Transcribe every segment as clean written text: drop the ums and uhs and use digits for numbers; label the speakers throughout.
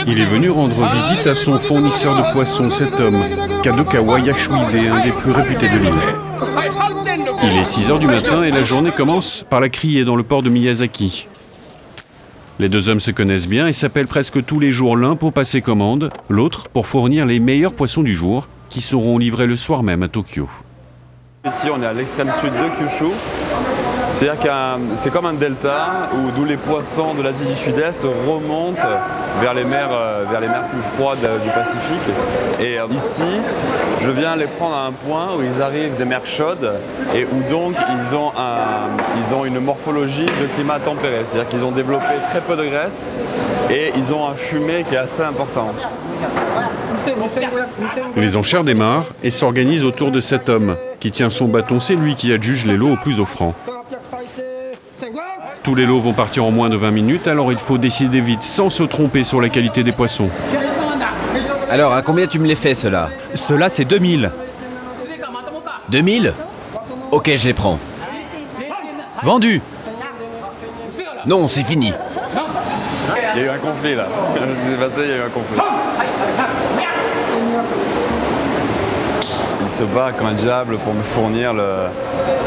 Speaker 1: Il est venu rendre visite à son fournisseur de poissons, cet homme, Kadokawa Yashuhide, un des plus réputés de l'île. Il est 6 h du matin et la journée commence par la criée dans le port de Miyazaki. Les deux hommes se connaissent bien et s'appellent presque tous les jours, l'un pour passer commande, l'autre pour fournir les meilleurs poissons du jour, qui seront livrés le soir même à Tokyo.
Speaker 2: Ici, on est à l'extrême sud de Kyushu. C'est-à-dire que c'est comme un delta d'où les poissons de l'Asie du Sud-Est remontent vers les mers plus froides du Pacifique. Et ici, je viens les prendre à un point où ils arrivent des mers chaudes et où donc ils ont une morphologie de climat tempéré. C'est-à-dire qu'ils ont développé très peu de graisse et ils ont un fumet qui est assez important.
Speaker 1: Les enchères démarrent et s'organisent autour de cet homme qui tient son bâton. C'est lui qui adjuge les lots au plus offrant. Tous les lots vont partir en moins de 20 minutes, alors il faut décider vite, sans se tromper sur la qualité des poissons.
Speaker 3: Alors, à combien tu me les fais, ceux-là?
Speaker 4: Ceux-là, c'est 2000.
Speaker 3: 2000? Ok, je les prends.
Speaker 4: Vendu.
Speaker 3: Non, c'est fini.
Speaker 2: Il y a eu un conflit là. C'est passé, il y a eu un conflit. Il se bat comme un diable pour me fournir le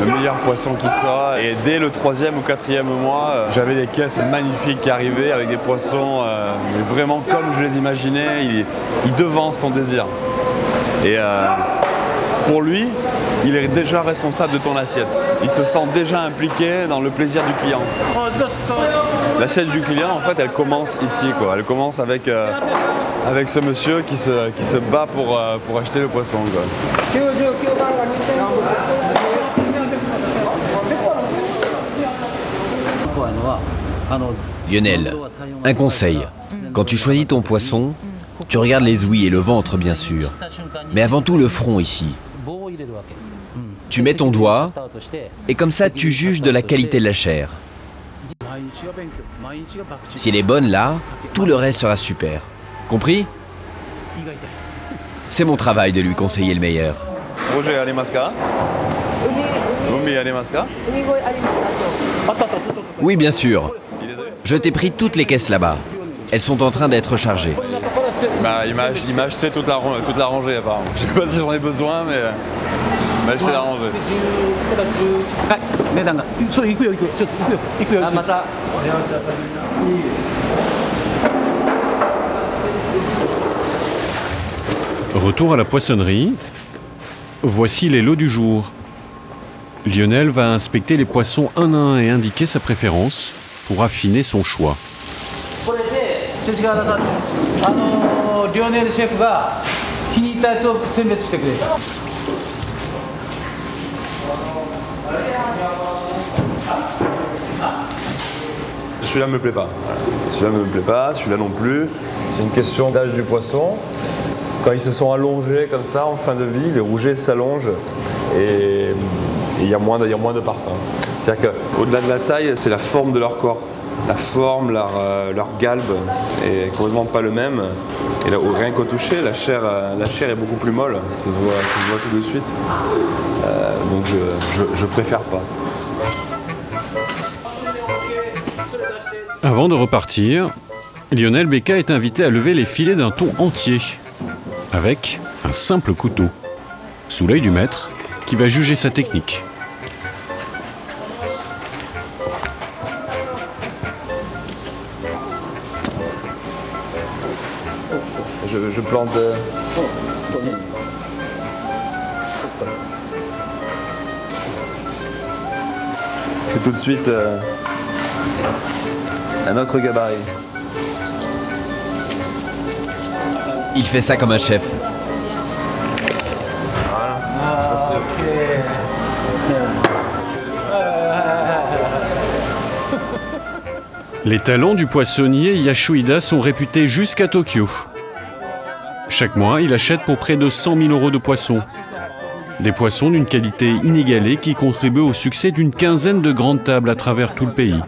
Speaker 2: meilleur poisson qui soit. Et dès le 3e ou 4e mois, j'avais des caisses magnifiques qui arrivaient avec des poissons vraiment comme je les imaginais. Il devance ton désir. Et pour lui, il est déjà responsable de ton assiette. Il se sent déjà impliqué dans le plaisir du client. L'assiette du client, en fait, elle commence ici, quoi. Elle commence avec ce monsieur qui se bat pour acheter le poisson, quoi.
Speaker 3: Lionel, un conseil. Quand tu choisis ton poisson, tu regardes les ouïes et le ventre, bien sûr. Mais avant tout, le front ici. Tu mets ton doigt et comme ça, tu juges de la qualité de la chair. Si elle est bonne là, tout le reste sera super. Compris? C'est mon travail de lui conseiller le meilleur.
Speaker 2: Roger, arimasu ka? Umi arimasu ka?
Speaker 3: Oui, bien sûr. Je t'ai pris toutes les caisses là-bas. Elles sont en train d'être chargées.
Speaker 2: Bah, il m'a acheté toute la rangée, apparemment. Je sais pas si j'en ai besoin, mais il m'a acheté la rangée.
Speaker 1: Retour à la poissonnerie. Voici les lots du jour. Lionel va inspecter les poissons un à un et indiquer sa préférence pour affiner son choix.
Speaker 2: Celui-là me plaît pas. Celui-là me plaît pas, celui-là non plus. C'est une question d'âge du poisson. Quand ils se sont allongés comme ça en fin de vie, les rougets s'allongent et il y a moins de parfum. C'est-à-dire qu'au-delà de la taille, c'est la forme de leur corps. La forme, leur galbe est complètement pas le même. Et là, rien qu'au toucher, la chair est beaucoup plus molle. Ça se voit tout de suite. Donc je préfère pas.
Speaker 1: Avant de repartir, Lionel Becca est invité à lever les filets d'un thon entier avec un simple couteau, sous l'œil du maître qui va juger sa technique.
Speaker 2: Je plante ici. C'est tout de suite un autre gabarit.
Speaker 3: Il fait ça comme un chef.
Speaker 2: Voilà.
Speaker 1: Les talents du poissonnier Yashuhide sont réputés jusqu'à Tokyo. Chaque mois, il achète pour près de 100 000 € de poissons. Des poissons d'une qualité inégalée qui contribuent au succès d'une quinzaine de grandes tables à travers tout le pays.